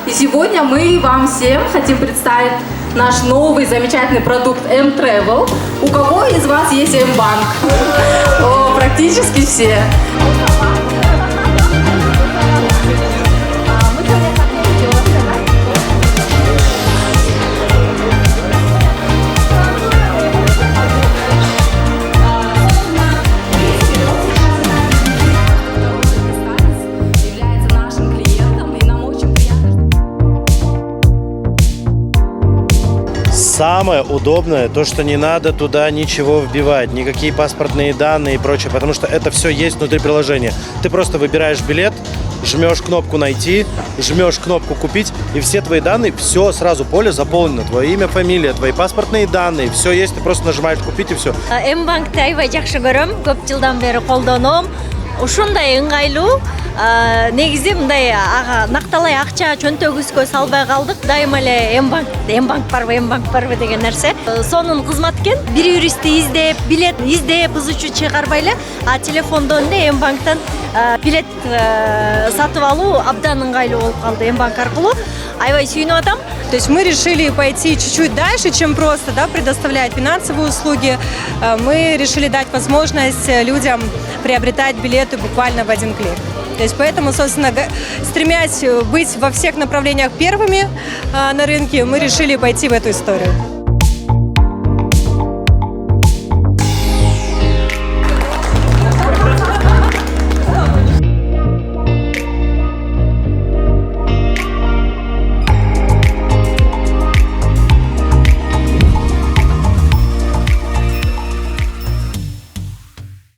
И сегодня мы вам всем хотим представить наш новый замечательный продукт M-Travel. У кого из вас есть M-Bank? О, практически все. Самое удобное, то, что не надо туда ничего вбивать, никакие паспортные данные и прочее, потому что это все есть внутри приложения. Ты просто выбираешь билет, жмешь кнопку «Найти», жмешь кнопку «Купить», и все твои данные, все сразу поле заполнено. Твое имя, фамилия, твои паспортные данные, все есть, ты просто нажимаешь «Купить» и все. M-Bank'ты аябай жакшы көрөм, көп жылдан бери колдоном. Ушундай ыңгайлуу, негизи мындай накталай акча чөнтөгүбүзгө салбай калдык. Дайыма эле M-Bank барбы деген нерсе. Сонун кызмат экен. Бири-бирибизди издеп, билет издеп, ызычуу чыгарбай эле, телефондон эле M-Bank'тан билет сатып алуу абдан ыңгайлуу болуп калды M-Bank аркылуу. Аябай сүйүнүп атам. То есть мы решили пойти чуть-чуть дальше, чем просто предоставлять финансовые услуги. Мы решили дать возможность людям приобретать билеты буквально в один клик. То есть поэтому, собственно, стремясь быть во всех направлениях первыми на рынке, мы решили пойти в эту историю.